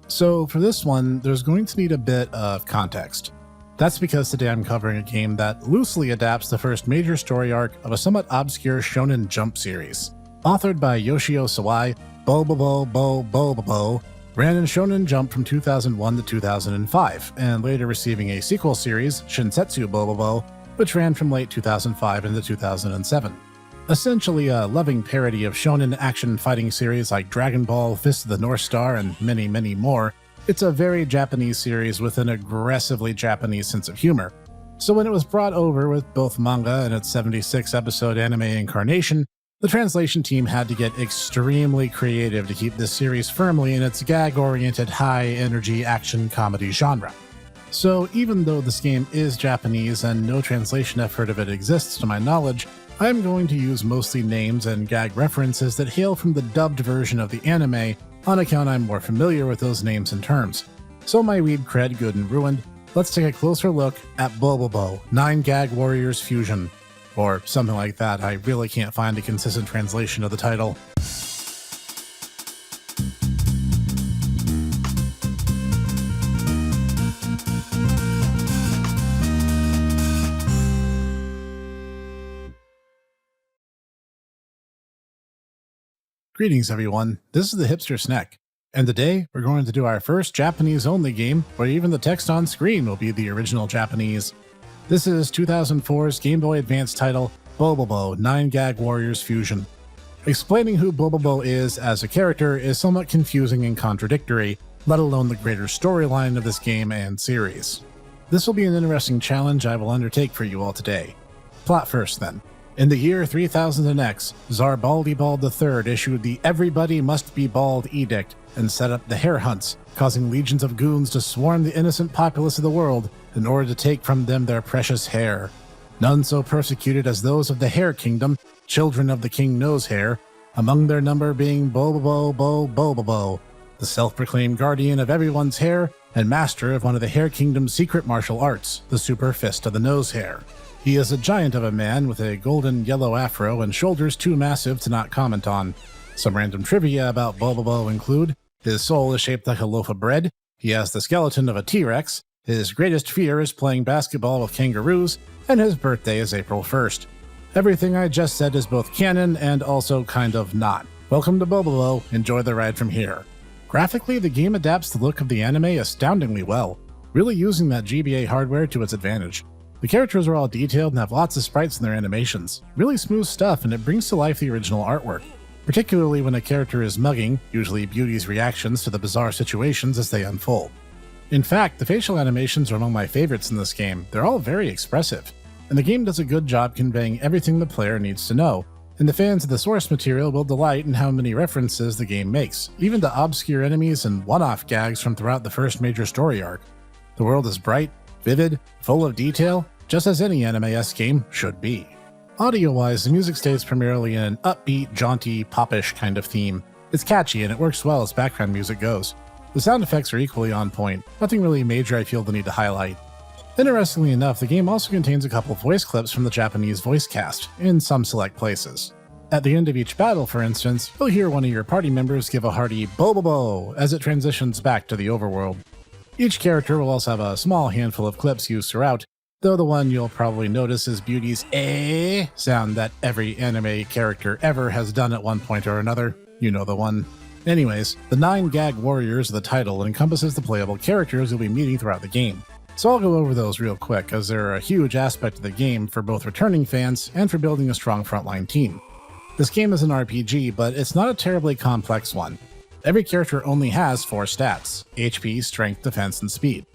So for this one, there's going to need a bit of context. That's because today I'm covering a game that loosely adapts the first major story arc of a somewhat obscure Shonen Jump series. Authored by Yoshio Sawai, Bobobo-bo Bo-bobo ran in Shonen Jump from 2001 to 2005, and later receiving a sequel series, Shinsetsu Bobobo, which ran from late 2005 into 2007. Essentially a loving parody of shonen action fighting series like Dragon Ball, Fist of the North Star, and many, many more, it's a very Japanese series with an aggressively Japanese sense of humor. So when it was brought over with both manga and its 76-episode anime incarnation, the translation team had to get extremely creative to keep this series firmly in its gag-oriented, high-energy action comedy genre. So even though this game is Japanese and no translation effort of it exists to my knowledge, I'm going to use mostly names and gag references that hail from the dubbed version of the anime, on account I'm more familiar with those names and terms. So my weeb cred good and ruined, let's take a closer look at Bobobo, 9 Gag Warriors Fusion. Or something like that, I really can't find a consistent translation of the title. Greetings everyone, this is the hipster Snek, and today we're going to do our first Japanese-only game where even the text on screen will be the original Japanese. This is 2004's Game Boy Advance title, Bobobo, 9 Gag Warriors Fusion. Explaining who Bobobo is as a character is somewhat confusing and contradictory, let alone the greater storyline of this game and series. This will be an interesting challenge I will undertake for you all today. Plot first then. In the year 3000X, Tsar Bald III issued the Everybody Must Be Bald Edict and set up the Hare Hunts, causing legions of goons to swarm the innocent populace of the world in order to take from them their precious hair. None so persecuted as those of the Hare Kingdom, children of the King Nose Hair, among their number being Bobobo-bo Bo-bobo, the self-proclaimed guardian of everyone's hair and master of one of the Hare Kingdom's secret martial arts, the Super Fist of the Nose Hair. He is a giant of a man with a golden yellow afro and shoulders too massive to not comment on. Some random trivia about Bobobo include: his soul is shaped like a loaf of bread, he has the skeleton of a T-Rex, his greatest fear is playing basketball with kangaroos, and his birthday is April 1st. Everything I just said is both canon and also kind of not. Welcome to Bobobo, enjoy the ride from here. Graphically, the game adapts the look of the anime astoundingly well, really using that GBA hardware to its advantage. The characters are all detailed and have lots of sprites in their animations. Really smooth stuff, and it brings to life the original artwork, particularly when a character is mugging, usually Beauty's reactions to the bizarre situations as they unfold. In fact, the facial animations are among my favorites in this game. They're all very expressive, and the game does a good job conveying everything the player needs to know, and the fans of the source material will delight in how many references the game makes, even to obscure enemies and one-off gags from throughout the first major story arc. The world is bright, vivid, full of detail, just as any anime-esque game should be. Audio-wise, the music stays primarily in an upbeat, jaunty, popish kind of theme. It's catchy and it works well as background music goes. The sound effects are equally on point, nothing really major I feel the need to highlight. Interestingly enough, the game also contains a couple voice clips from the Japanese voice cast, in some select places. At the end of each battle, for instance, you'll hear one of your party members give a hearty Bobobo as it transitions back to the overworld. Each character will also have a small handful of clips used throughout, though the one you'll probably notice is Beauty's "eh" sound that every anime character ever has done at one point or another. You know the one. Anyways, the 9 Gag Warriors of the title encompasses the playable characters you'll be meeting throughout the game. So I'll go over those real quick, as they're a huge aspect of the game for both returning fans and for building a strong frontline team. This game is an RPG, but it's not a terribly complex one. Every character only has 4 stats: HP, Strength, Defense, and Speed.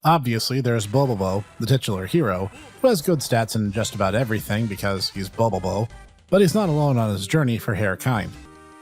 Obviously, there's Bobobo, the titular hero, who has good stats in just about everything because he's Bobobo, but he's not alone on his journey for hair kind.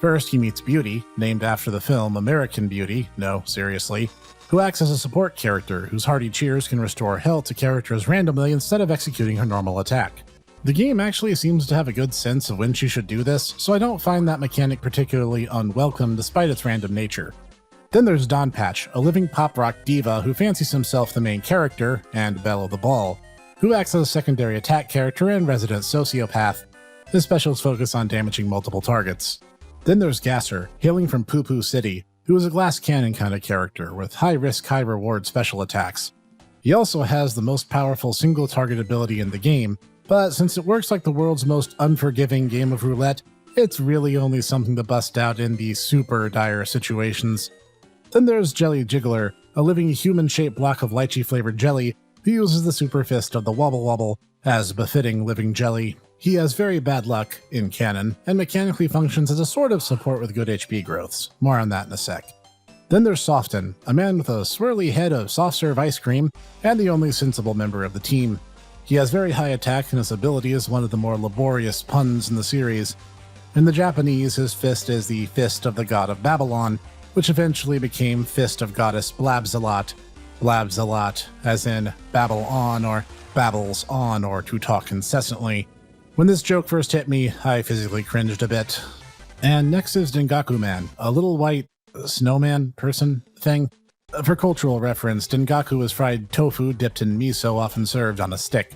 First, he meets Beauty, named after the film American Beauty, no, seriously, who acts as a support character whose hearty cheers can restore health to characters randomly instead of executing her normal attack. The game actually seems to have a good sense of when she should do this, so I don't find that mechanic particularly unwelcome despite its random nature. Then there's Don Patch, a living pop-rock diva who fancies himself the main character, and Belle of the Ball, who acts as a secondary attack character and resident sociopath. His specials focus on damaging multiple targets. Then there's Gasser, hailing from Poo Poo City, who is a glass cannon kind of character with high risk, high reward special attacks. He also has the most powerful single target ability in the game, but since it works like the world's most unforgiving game of roulette, it's really only something to bust out in the super dire situations. Then there's Jelly Jiggler, a living human-shaped block of lychee-flavored jelly who uses the super fist of the Wobble Wobble as befitting living jelly. He has very bad luck in canon, and mechanically functions as a sort of support with good HP growths. More on that in a sec. Then there's Soften, a man with a swirly head of soft-serve ice cream, and the only sensible member of the team. He has very high attack, and his ability is one of the more laborious puns in the series. In the Japanese, his fist is the Fist of the God of Babylon, which eventually became Fist of Goddess Blabzalot. Blabzalot, as in babble on or babbles on or to talk incessantly. When this joke first hit me, I physically cringed a bit. And next is Dengaku Man, a little white snowman person thing. For cultural reference, Dengaku is fried tofu dipped in miso, often served on a stick.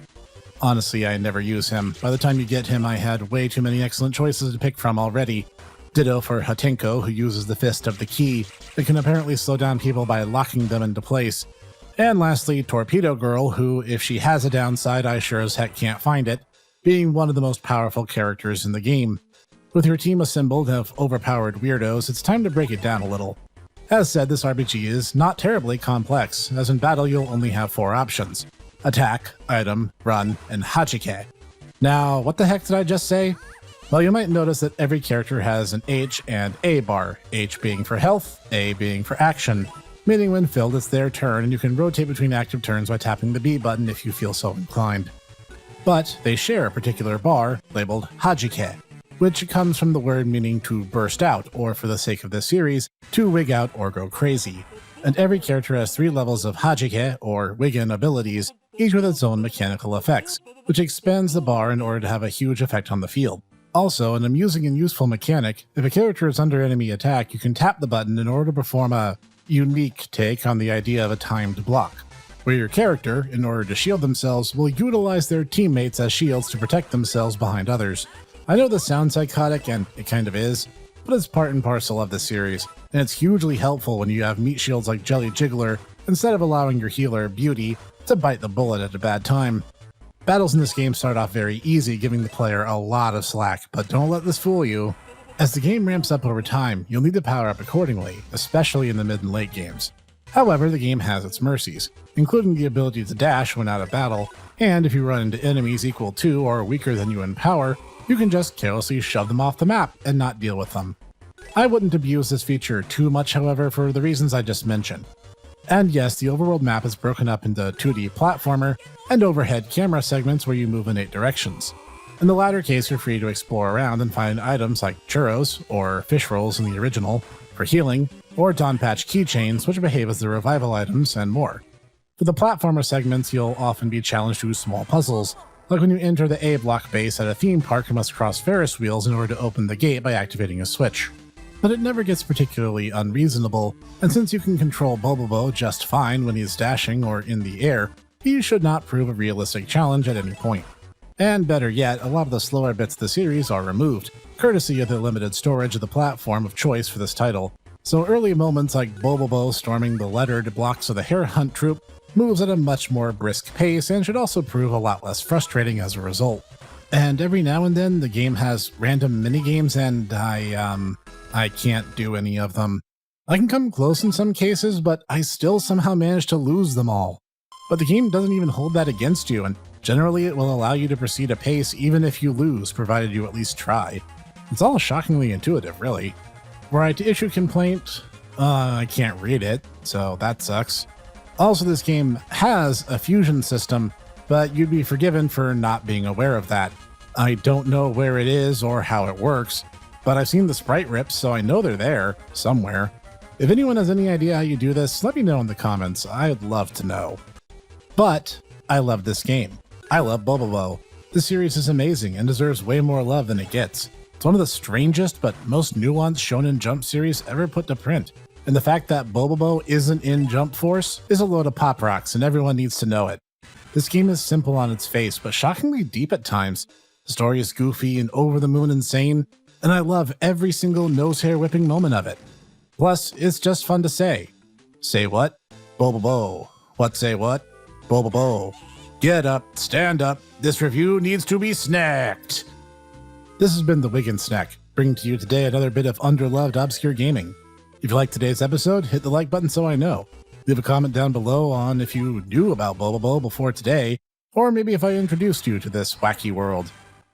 Honestly, I never use him. By the time you get him, I had way too many excellent choices to pick from already. Ditto for Hatenko, who uses the Fist of the Key, that can apparently slow down people by locking them into place. And lastly, Torpedo Girl, who, if she has a downside, I sure as heck can't find it, being one of the most powerful characters in the game. With your team assembled of overpowered weirdos, it's time to break it down a little. As said, this RPG is not terribly complex, as in battle you'll only have 4 options: attack, item, run, and hachike. Now, what the heck did I just say? Well, you might notice that every character has an H and A bar, H being for health, A being for action, meaning when filled it's their turn and you can rotate between active turns by tapping the B button if you feel so inclined. But they share a particular bar, labeled hajike, which comes from the word meaning to burst out, or for the sake of this series, to wig out or go crazy. And every character has 3 levels of hajike, or wig-in abilities, each with its own mechanical effects, which expands the bar in order to have a huge effect on the field. Also, an amusing and useful mechanic, if a character is under enemy attack, you can tap the button in order to perform a unique take on the idea of a timed block, where your character, in order to shield themselves, will utilize their teammates as shields to protect themselves behind others. I know this sounds psychotic, and it kind of is, but it's part and parcel of the series, and it's hugely helpful when you have meat shields like Jelly Jiggler, instead of allowing your healer, Beauty, to bite the bullet at a bad time. Battles in this game start off very easy, giving the player a lot of slack, but don't let this fool you. As the game ramps up over time, you'll need to power up accordingly, especially in the mid and late games. However, the game has its mercies, including the ability to dash when out of battle, and if you run into enemies equal to or weaker than you in power, you can just carelessly shove them off the map and not deal with them. I wouldn't abuse this feature too much, however, for the reasons I just mentioned. And yes, the overworld map is broken up into 2D platformer and overhead camera segments where you move in 8 directions. In the latter case, you're free to explore around and find items like churros, or fish rolls in the original, for healing, or Don Patch keychains, which behave as the revival items, and more. For the platformer segments, you'll often be challenged to small puzzles, like when you enter the A block base at a theme park and must cross Ferris wheels in order to open the gate by activating a switch. But it never gets particularly unreasonable, and since you can control Bobobo just fine when he's dashing or in the air, he should not prove a realistic challenge at any point. And better yet, a lot of the slower bits of the series are removed, courtesy of the limited storage of the platform of choice for this title. So early moments like Bobobo storming the lettered blocks of the Hare Hunt troop moves at a much more brisk pace and should also prove a lot less frustrating as a result. And every now and then the game has random minigames and I can't do any of them. I can come close in some cases, but I still somehow manage to lose them all. But the game doesn't even hold that against you, and generally it will allow you to proceed apace even if you lose, provided you at least try. It's all shockingly intuitive, really. Were I to issue complaint, I can't read it, so that sucks. Also, this game has a fusion system, but you'd be forgiven for not being aware of that. I don't know where it is or how it works, but I've seen the sprite rips, so I know they're there, somewhere. If anyone has any idea how you do this, let me know in the comments. I'd love to know. But I love this game. I love Bobobo. This series is amazing and deserves way more love than it gets. It's one of the strangest but most nuanced Shonen Jump series ever put to print. And the fact that Bobobo isn't in Jump Force is a load of pop rocks, and everyone needs to know it. This game is simple on its face, but shockingly deep at times. The story is goofy and over-the-moon insane, and I love every single nose-hair whipping moment of it. Plus, it's just fun to say. Say what? Bobobo. What say what? Bobobo. Get up, stand up, this review needs to be snacked. This has been the Wiggin Snack, bringing to you today another bit of underloved obscure gaming. If you liked today's episode, hit the like button so I know. Leave a comment down below on if you knew about Bobobo before today, or maybe if I introduced you to this wacky world.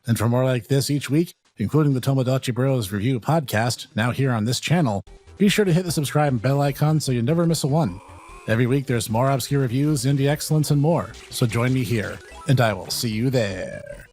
And for more like this each week, including the Tomodachi Bros Review podcast, now here on this channel, be sure to hit the subscribe and bell icon so you never miss a one. Every week there's more obscure reviews, indie excellence, and more, so join me here, and I will see you there.